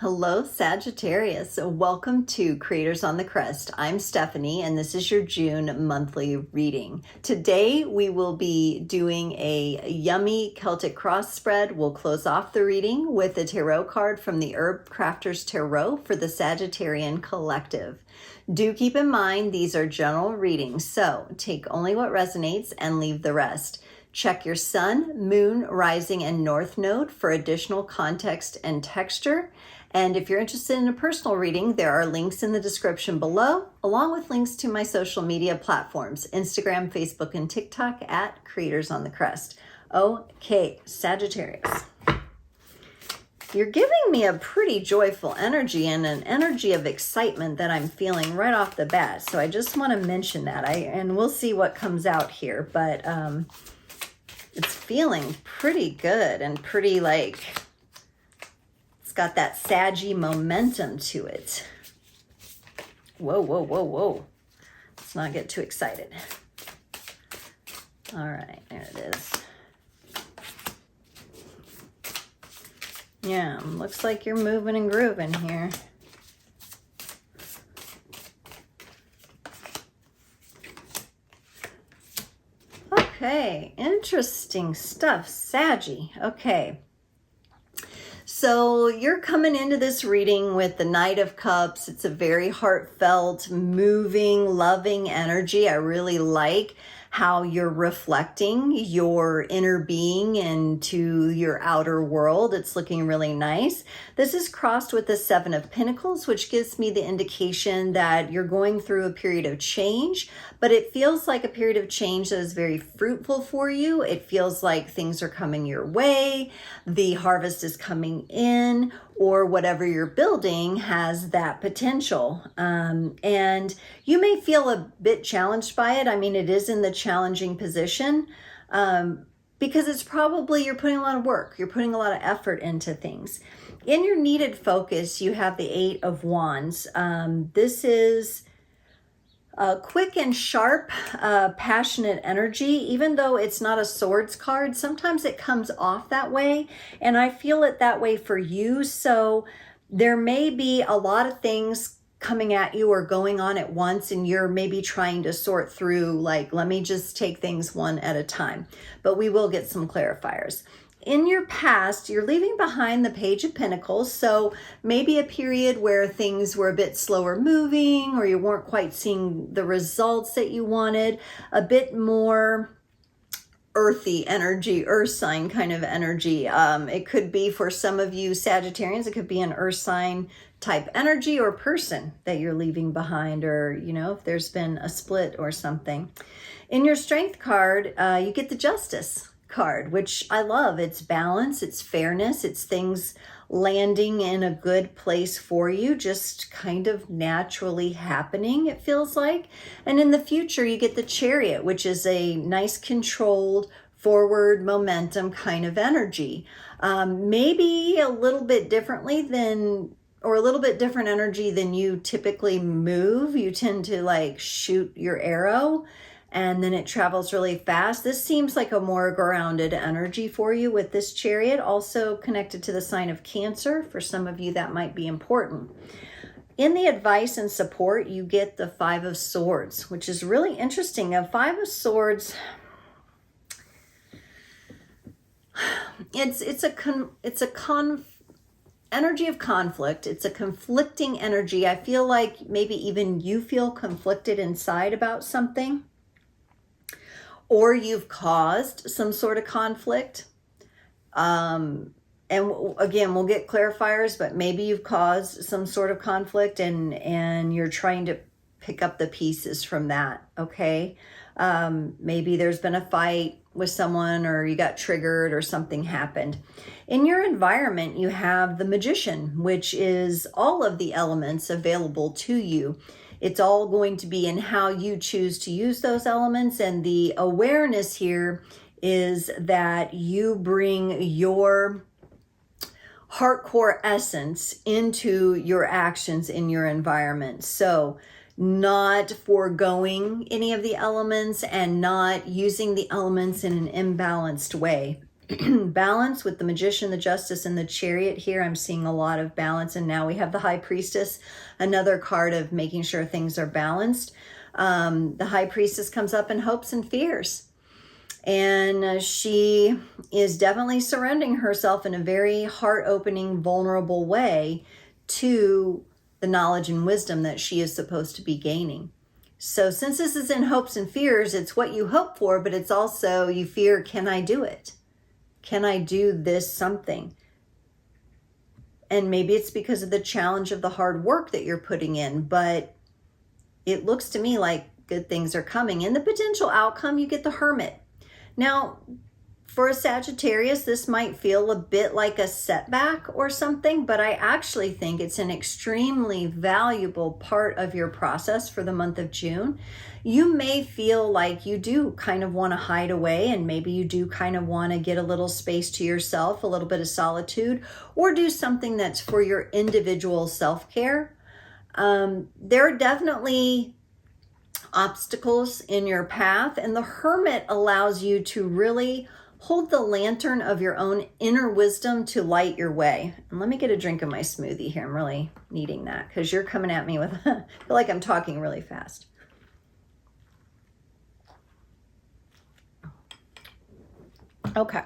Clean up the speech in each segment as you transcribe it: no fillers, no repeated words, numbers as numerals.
Hello, Sagittarius. Welcome to Creators on the Crest. I'm Stephanie, and this is your June monthly reading. Today, we will be doing a yummy Celtic cross spread. We'll close off the reading with a tarot card from the Herbcrafter's Tarot for the Sagittarian Collective. Do keep in mind, these are general readings, so take only what resonates and leave the rest. Check your sun, moon, rising, and north node for additional context and texture. And if you're interested in a personal reading, there are links in the description below, along with links to my social media platforms, Instagram, Facebook, and TikTok at Creators on the Crest. Okay, Sagittarius. You're giving me a pretty joyful energy and an energy of excitement that I'm feeling right off the bat. So I just want to mention that. And we'll see what comes out here, but it's feeling pretty good and pretty it's got that saggy momentum to it. Whoa, whoa, whoa, whoa. Let's not get too excited. All right, there it is. Yeah, looks like you're moving and grooving here. Okay, interesting stuff, Saggy. Okay. So you're coming into this reading with the Knight of Cups. It's a very heartfelt, moving, loving energy. I really like how you're reflecting your inner being into your outer world. It's looking really nice. This is crossed with the Seven of Pentacles, which gives me the indication that you're going through a period of change, but it feels like a period of change that is very fruitful for you. It feels like things are coming your way. The harvest is coming in, or whatever you're building has that potential. And you may feel a bit challenged by it. I mean, it is in the challenging position because it's probably you're putting a lot of work. You're putting a lot of effort into things. In your needed focus, you have the Eight of Wands. This is quick and sharp, passionate energy. Even though it's not a swords card, sometimes it comes off that way, and I feel it that way for you. So there may be a lot of things coming at you or going on at once, and you're maybe trying to sort through, like, let me just take things one at a time. But we will get some clarifiers. In your past, you're leaving behind the Page of Pentacles, so maybe a period where things were a bit slower moving, or you weren't quite seeing the results that you wanted, a bit more earthy energy, earth sign kind of energy. It could be, for some of you Sagittarians, it could be an earth sign type energy or person that you're leaving behind, or, you know, if there's been a split or something. In your Strength card, you get the Justice card, which I love. It's balance, it's fairness, it's things landing in a good place for you, just kind of naturally happening, it feels like. And in the future, you get the Chariot, which is a nice controlled forward momentum kind of energy. Maybe a little bit differently than, or a little bit different energy than you typically move. You tend to like shoot your arrow and then it travels really fast. This seems like a more grounded energy for you with this Chariot, also connected to the sign of Cancer. For some of you, that might be important. In the advice and support, you get the Five of Swords, which is really interesting. A Five of Swords, it's a energy of conflict. It's a conflicting energy. I feel like maybe even you feel conflicted inside about something, or you've caused some sort of conflict. And again, we'll get clarifiers, but maybe you've caused some sort of conflict and you're trying to pick up the pieces from that, okay? Maybe there's been a fight with someone, or you got triggered, or something happened. In your environment, you have the Magician, which is all of the elements available to you. It's all going to be in how you choose to use those elements. And the awareness here is that you bring your heart core essence into your actions in your environment. So not foregoing any of the elements and not using the elements in an imbalanced way. balance with the Magician, the Justice, and the Chariot here. I'm seeing a lot of balance. And now we have the High Priestess, another card of making sure things are balanced. The High Priestess comes up in hopes and fears. And she is definitely surrendering herself in a very heart-opening, vulnerable way to the knowledge and wisdom that she is supposed to be gaining. So since this is in hopes and fears, it's what you hope for, but it's also you fear, can I do it? Can I do this something? And maybe it's because of the challenge of the hard work that you're putting in, but it looks to me like good things are coming. In the potential outcome, you get the Hermit. Now, for a Sagittarius, this might feel a bit like a setback or something, but I actually think it's an extremely valuable part of your process for the month of June. You may feel like you do kind of want to hide away, and maybe you do kind of want to get a little space to yourself, a little bit of solitude, or do something that's for your individual self-care. There are definitely obstacles in your path, and the Hermit allows you to really hold the lantern of your own inner wisdom to light your way. And let me get a drink of my smoothie here. I'm really needing that because you're coming at me with, I feel like I'm talking really fast. Okay.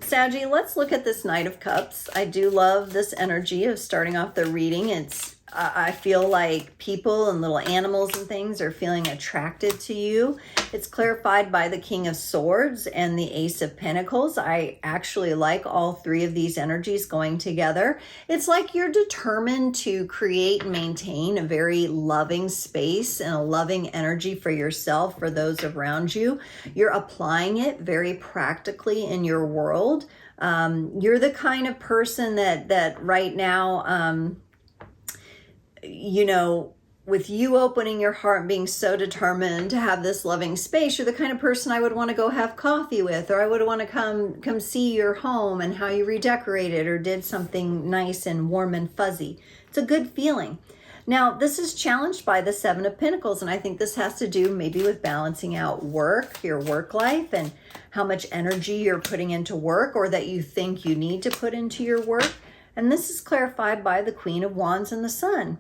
Saggy, let's look at this Knight of Cups. I do love this energy of starting off the reading. I feel like people and little animals and things are feeling attracted to you. It's clarified by the King of Swords and the Ace of Pentacles. I actually like all three of these energies going together. It's like you're determined to create and maintain a very loving space and a loving energy for yourself, for those around you. You're applying it very practically in your world. You're the kind of person that right now, you know, with you opening your heart and being so determined to have this loving space, you're the kind of person I would want to go have coffee with, or I would want to come see your home and how you redecorated or did something nice and warm and fuzzy. It's a good feeling. Now, this is challenged by the Seven of Pentacles, and I think this has to do maybe with balancing out work, your work life, and how much energy you're putting into work or that you think you need to put into your work. And this is clarified by the Queen of Wands and the Sun.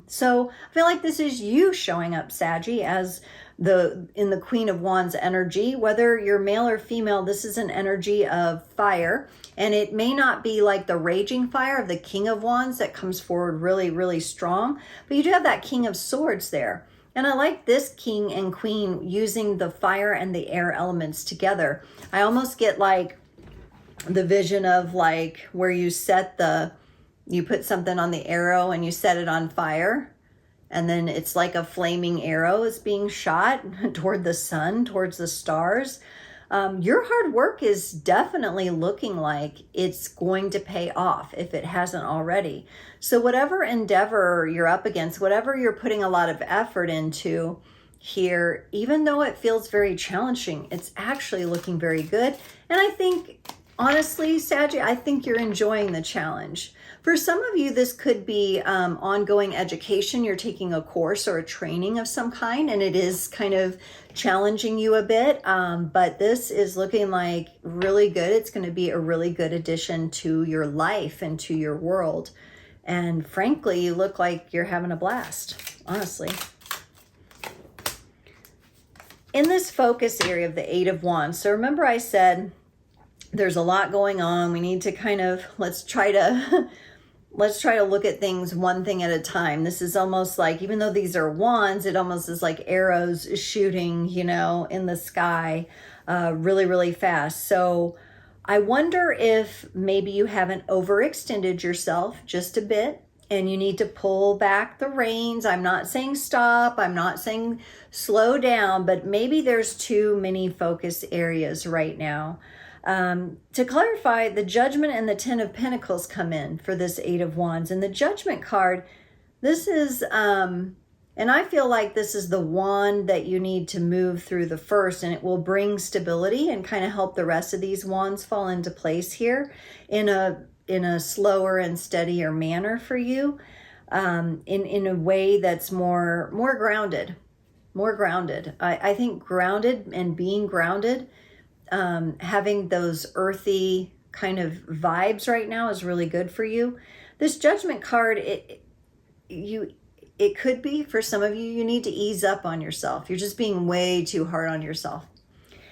So I feel like this is you showing up, Saggy, as in the Queen of Wands energy. Whether you're male or female, this is an energy of fire, and it may not be like the raging fire of the King of Wands that comes forward really, really strong, but you do have that King of Swords there. And I like this king and queen using the fire and the air elements together. I almost get like the vision of like where you put something on the arrow and you set it on fire, and then it's like a flaming arrow is being shot toward the sun, towards the stars. Your hard work is definitely looking like it's going to pay off if it hasn't already. So whatever endeavor you're up against, whatever you're putting a lot of effort into here, even though it feels very challenging, it's actually looking very good. And I think, honestly, Saggy, I think you're enjoying the challenge. For some of you, this could be ongoing education. You're taking a course or a training of some kind, and it is kind of challenging you a bit, but this is looking like really good. It's going to be a really good addition to your life and to your world. And frankly, you look like you're having a blast, honestly. In this focus area of the Eight of Wands, so remember I said there's a lot going on. We need to kind of, let's try to look at things one thing at a time. This is almost like, even though these are wands, it almost is like arrows shooting, you know, in the sky really, really fast. So I wonder if maybe you haven't overextended yourself just a bit and you need to pull back the reins. I'm not saying stop. I'm not saying slow down, but maybe there's too many focus areas right now. To clarify, the Judgment and the Ten of Pentacles come in for this Eight of Wands. And the Judgment card, this is, and I feel like this is the wand that you need to move through the first, and it will bring stability and kind of help the rest of these wands fall into place here in a slower and steadier manner for you, in a way that's more grounded. more grounded. I think grounded and being grounded, having those earthy kind of vibes right now is really good for you. This Judgment card, it could be, for some of you, you need to ease up on yourself. You're just being way too hard on yourself.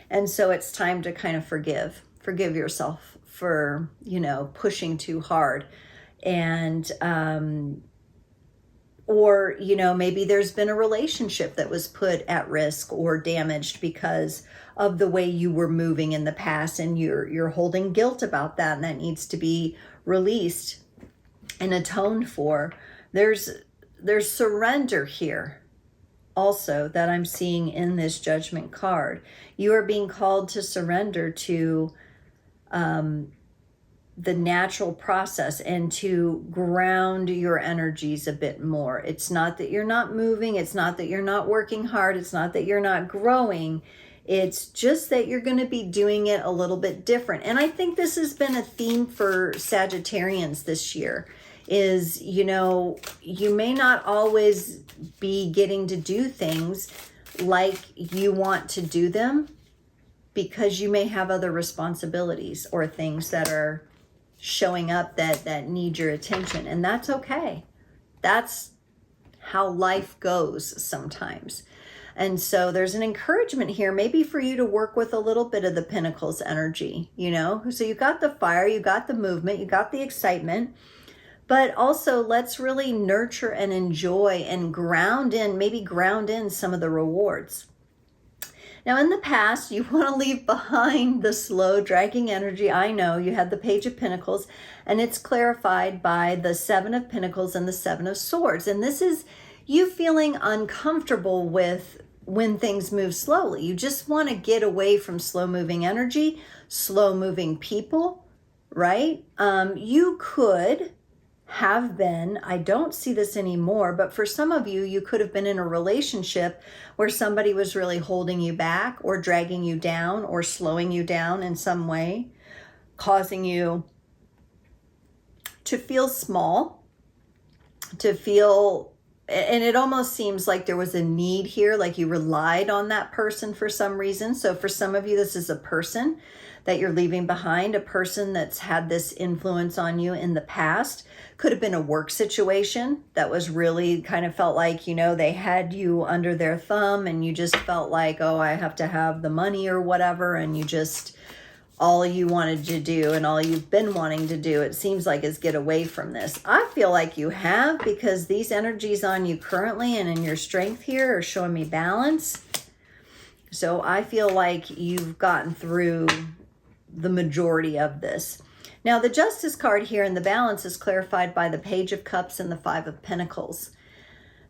And so it's time to kind of forgive yourself for, pushing too hard. And, or, maybe there's been a relationship that was put at risk or damaged because of the way you were moving in the past, and you're holding guilt about that, and that needs to be released and atoned for. There's surrender here also that I'm seeing in this Judgment card. You are being called to surrender to the natural process and to ground your energies a bit more. It's not that you're not moving. It's not that you're not working hard. It's not that you're not growing. It's just that you're going to be doing it a little bit different. And I think this has been a theme for Sagittarians this year is, you may not always be getting to do things like you want to do them because you may have other responsibilities or things that are showing up that need your attention. And that's okay. That's how life goes sometimes. And so there's an encouragement here, maybe for you to work with a little bit of the Pentacles energy, So you got the fire, you got the movement, you got the excitement, but also let's really nurture and enjoy and ground in some of the rewards. Now, in the past, you want to leave behind the slow, dragging energy. I know you had the Page of Pentacles, and it's clarified by the Seven of Pentacles and the Seven of Swords. And this is you feeling uncomfortable with when things move slowly. You just want to get away from slow-moving energy, slow-moving people, right? You could have been, I don't see this anymore, but for some of you, you could have been in a relationship where somebody was really holding you back or dragging you down or slowing you down in some way, causing you to feel small, to feel, and it almost seems like there was a need here, like you relied on that person for some reason. So for some of you, this is a person that you're leaving behind, a person that's had this influence on you in the past. Could have been a work situation that was really kind of felt like, they had you under their thumb and you just felt like, oh, I have to have the money or whatever. And you just, all you wanted to do and all you've been wanting to do, it seems like, is get away from this. I feel like you have, because these energies on you currently and in your strength here are showing me balance. So I feel like you've gotten through the majority of this. Now, the Justice card here in the balance is clarified by the Page of Cups and the Five of Pentacles.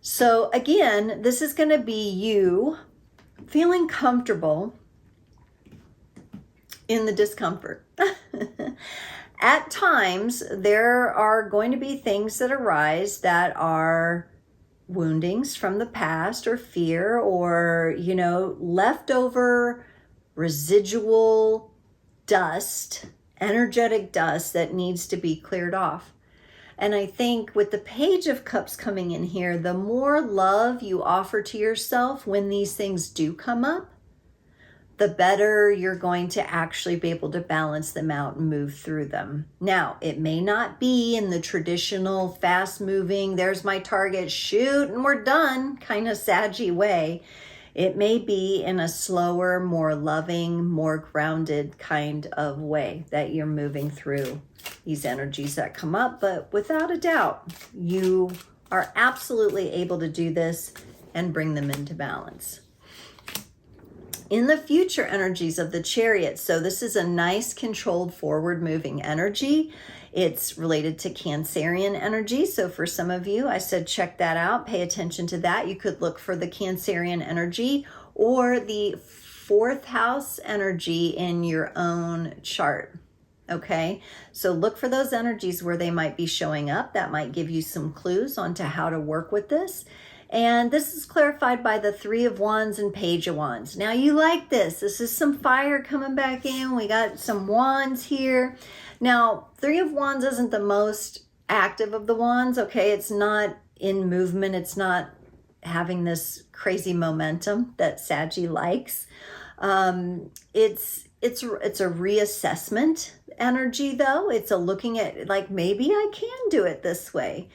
So again, this is going to be you feeling comfortable in the discomfort. At times, there are going to be things that arise that are woundings from the past or fear or, leftover residual dust, energetic dust that needs to be cleared off. And I think with the Page of Cups coming in here, the more love you offer to yourself when these things do come up, the better you're going to actually be able to balance them out and move through them. Now, it may not be in the traditional fast moving, there's my target, shoot and we're done kind of saggy way. It may be in a slower, more loving, more grounded kind of way that you're moving through these energies that come up. But without a doubt, you are absolutely able to do this and bring them into balance. In the future energies of the Chariot, so this is a nice controlled forward moving energy. It's related to Cancerian energy. So for some of you, I said check that out, pay attention to that. You could look for the Cancerian energy or the fourth house energy in your own chart. Okay, so look for those energies where they might be showing up. That might give you some clues onto how to work with this. And this is clarified by the Three of Wands and Page of Wands. Now you like this. This is some fire coming back in. We got some wands here. Now, Three of Wands isn't the most active of the wands, okay? It's not in movement. It's not having this crazy momentum that Saggy likes. It's a reassessment energy though. It's a looking at like, maybe I can do it this way.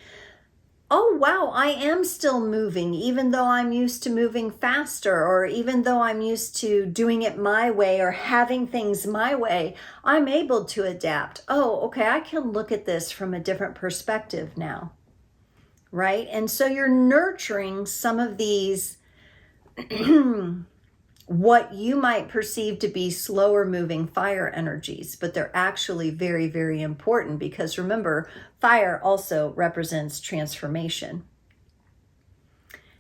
Oh, wow, I am still moving, even though I'm used to moving faster, or even though I'm used to doing it my way or having things my way, I'm able to adapt. Oh, okay, I can look at this from a different perspective now, right? And so you're nurturing some of these what you might perceive to be slower moving fire energies, but they're actually very, very important, because remember, fire also represents transformation.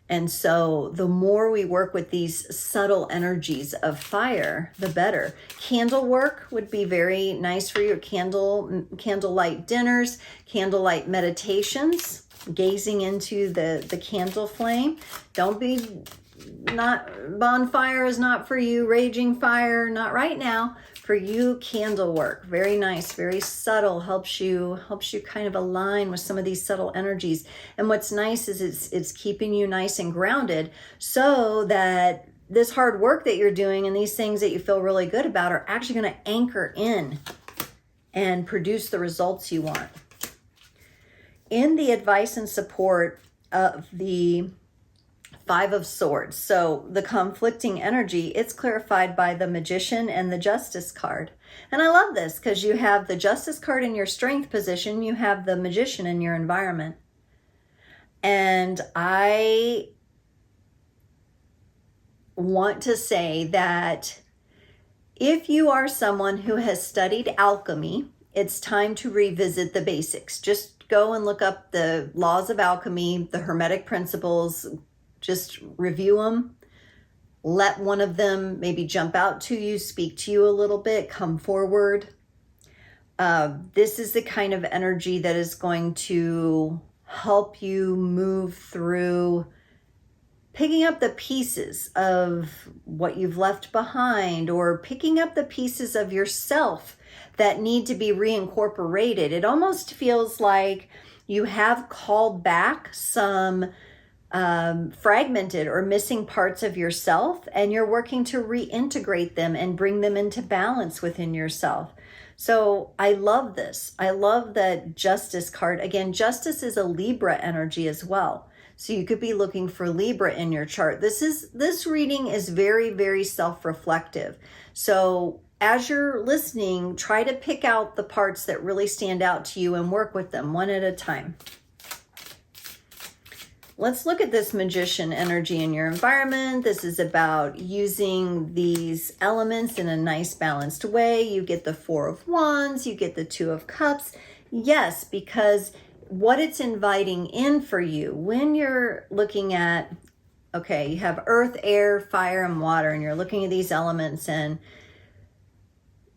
And so the more we work with these subtle energies of fire, the better. Candle work would be very nice for you. Candlelight dinners, candlelight meditations, gazing into the candle flame. Don't be not bonfire is not for you, raging fire not right now. For you, candle work, very nice, very subtle, helps you kind of align with some of these subtle energies. And what's nice is it's keeping you nice and grounded, so that this hard work that you're doing and these things that you feel really good about are actually going to anchor in and produce the results you want. In the advice and support of the Five of Swords, so the conflicting energy, it's clarified by the Magician and the Justice card. And I love this because you have the Justice card in your strength position, you have the Magician in your environment. And I want to say that if you are someone who has studied alchemy, it's time to revisit the basics. Just go and look up the laws of alchemy, the Hermetic principles. Just review them. Let one of them maybe jump out to you, speak to you a little bit, come forward. This is the kind of energy that is going to help you move through picking up the pieces of what you've left behind, or picking up the pieces of yourself that need to be reincorporated. It almost feels like you have called back some fragmented or missing parts of yourself, and you're working to reintegrate them and bring them into balance within yourself. So I love this. I love that Justice card. Again, Justice is a Libra energy as well. So you could be looking for Libra in your chart. This reading is very, very self-reflective. So as you're listening, try to pick out the parts that really stand out to you and work with them one at a time. Let's look at this Magician energy in your environment. This is about using these elements in a nice balanced way. You get the Four of Wands, you get the Two of Cups. Yes, because what it's inviting in for you when you're looking at, okay, you have earth, air, fire, and water, and you're looking at these elements, and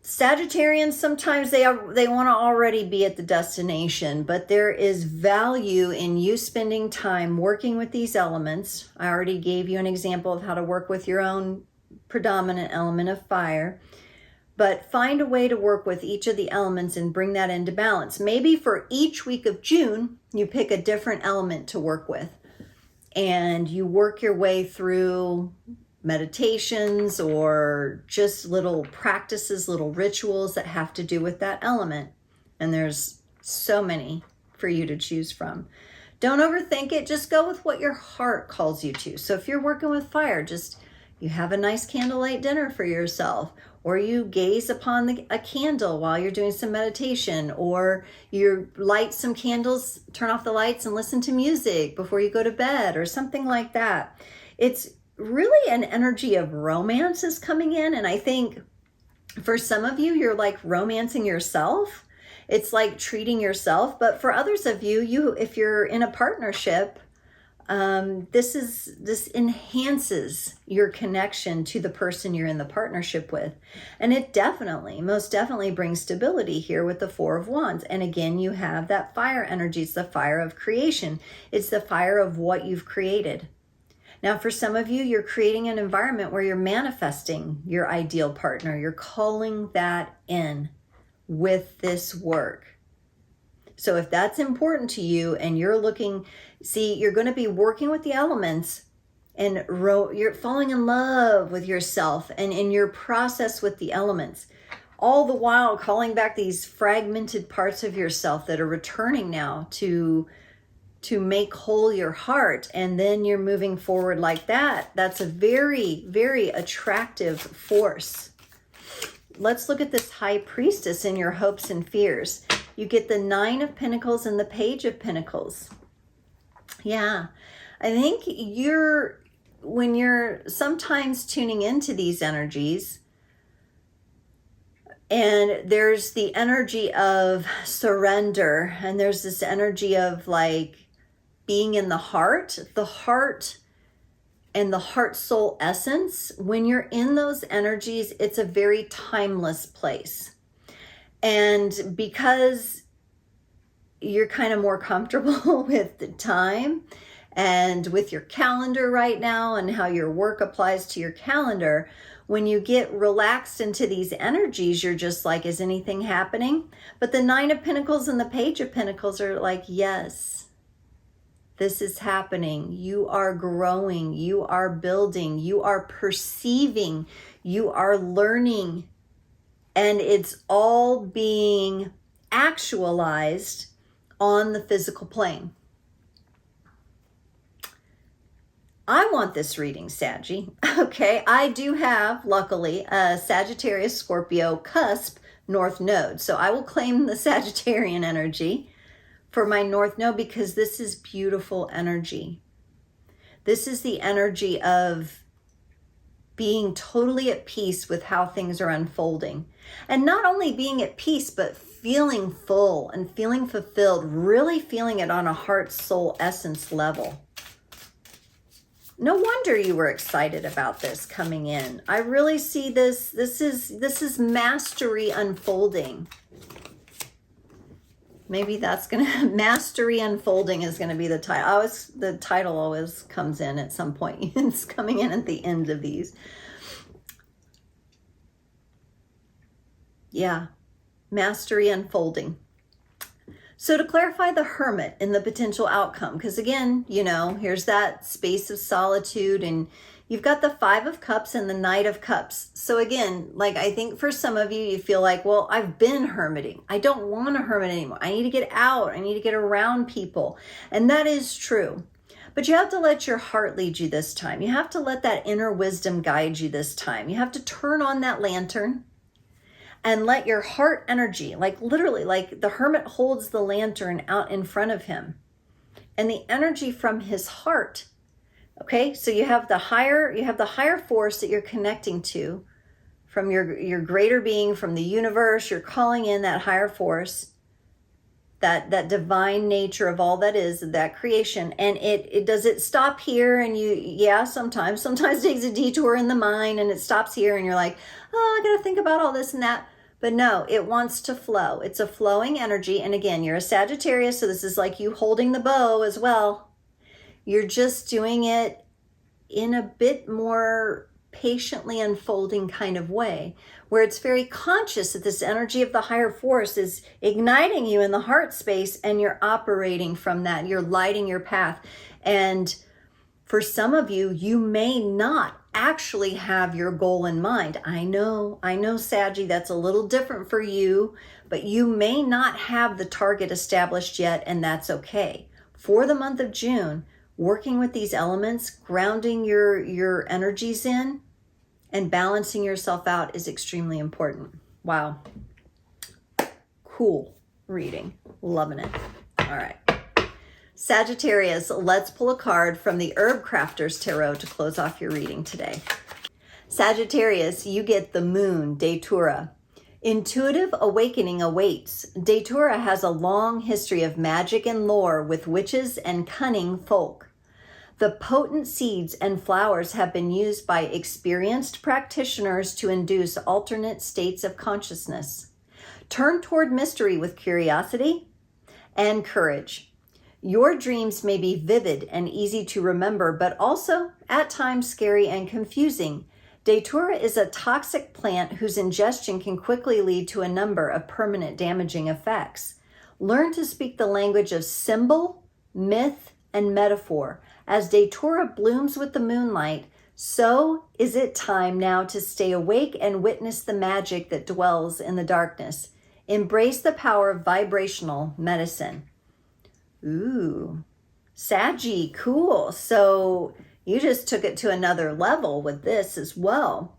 Sagittarians, sometimes they want to already be at the destination, but there is value in you spending time working with these elements. I already gave you an example of how to work with your own predominant element of fire, but find a way to work with each of the elements and bring that into balance. Maybe for each week of June, you pick a different element to work with, and you work your way through meditations or just little practices, little rituals that have to do with that element. And there's so many for you to choose from. Don't overthink it. Just go with what your heart calls you to. So if you're working with fire, just you have a nice candlelight dinner for yourself, or you gaze upon a candle while you're doing some meditation, or you light some candles, turn off the lights and listen to music before you go to bed, or something like that. It's really an energy of romance is coming in. And I think for some of you, you're like romancing yourself. It's like treating yourself. But for others of you, if you're in a partnership, this enhances your connection to the person you're in the partnership with. And it most definitely brings stability here with the Four of Wands. And again, you have that fire energy. It's the fire of creation. It's the fire of what you've created. Now, for some of you, you're creating an environment where you're manifesting your ideal partner. You're calling that in with this work. So if that's important to you and you're looking, see, you're going to be working with the elements and you're falling in love with yourself and in your process with the elements, all the while calling back these fragmented parts of yourself that are returning now to make whole your heart. And then you're moving forward like that. That's a very, very attractive force. Let's look at this High Priestess in your hopes and fears. You get the 9 of Pentacles and the Page of Pentacles. Yeah, I think when you're sometimes tuning into these energies, and there's the energy of surrender, and there's this energy of like being in the heart and the heart soul essence. When you're in those energies, it's a very timeless place. And because you're kind of more comfortable with the time and with your calendar right now and how your work applies to your calendar, when you get relaxed into these energies, you're just like, is anything happening? But the 9 of Pentacles and the Page of Pentacles are like, yes, this is happening. You are growing. You are building. You are perceiving. You are learning. And it's all being actualized on the physical plane. I want this reading, Saggy. Okay, I do have, luckily, a Sagittarius Scorpio cusp North Node. So I will claim the Sagittarian energy for my North Node because this is beautiful energy. This is the energy of being totally at peace with how things are unfolding. And not only being at peace, but feeling full and feeling fulfilled, really feeling it on a heart, soul, essence level. No wonder you were excited about this coming in. I really see this. This is mastery unfolding. Maybe that's mastery unfolding is gonna be the title. The title always comes in at some point. It's coming in at the end of these. Yeah, mastery unfolding. So to clarify the Hermit in the potential outcome, because again, you know, here's that space of solitude, and you've got the 5 of Cups and the Knight of Cups. So again, like I think for some of you, you feel like, well, I've been hermiting. I don't want to hermit anymore. I need to get out. I need to get around people. And that is true. But you have to let your heart lead you this time. You have to let that inner wisdom guide you this time. You have to turn on that lantern and let your heart energy, like literally, like the Hermit holds the lantern out in front of him, and the energy from his heart. Okay, so you have the higher force that you're connecting to from your greater being, from the universe. You're calling in that higher force, that divine nature of all that is, that creation. And does it stop here? And sometimes it takes a detour in the mind and it stops here and you're like, oh, I gotta think about all this and that. But no, it wants to flow. It's a flowing energy. And again, you're a Sagittarius, so this is like you holding the bow as well. You're just doing it in a bit more patiently unfolding kind of way, where it's very conscious that this energy of the higher force is igniting you in the heart space, and you're operating from that. You're lighting your path. And for some of you, you may not actually have your goal in mind. I know, Saggy, that's a little different for you, but you may not have the target established yet, and that's okay. For the month of June, working with these elements, grounding your energies in, and balancing yourself out is extremely important. Wow. Cool reading. Loving it. All right. Sagittarius, let's pull a card from the Herbcrafter's Tarot to close off your reading today. Sagittarius, you get the Moon, Datura. Intuitive awakening awaits. Datura has a long history of magic and lore with witches and cunning folk. The potent seeds and flowers have been used by experienced practitioners to induce alternate states of consciousness. Turn toward mystery with curiosity and courage. Your dreams may be vivid and easy to remember, but also at times scary and confusing. Datura is a toxic plant whose ingestion can quickly lead to a number of permanent damaging effects. Learn to speak the language of symbol, myth, and metaphor. As Datura blooms with the moonlight, so is it time now to stay awake and witness the magic that dwells in the darkness. Embrace the power of vibrational medicine. Ooh, Saggy, cool. So you just took it to another level with this as well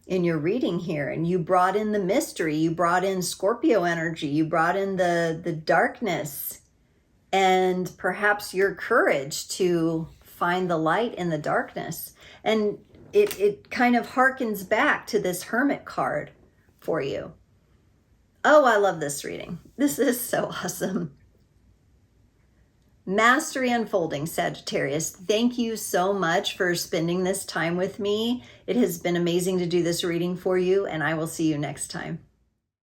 in your reading here. And you brought in the mystery. You brought in Scorpio energy. You brought in the darkness and perhaps your courage to find the light in the darkness. And it kind of harkens back to this Hermit card for you. Oh, I love this reading. This is so awesome. Mastery unfolding, Sagittarius. Thank you so much for spending this time with me. It has been amazing to do this reading for you, and I will see you next time.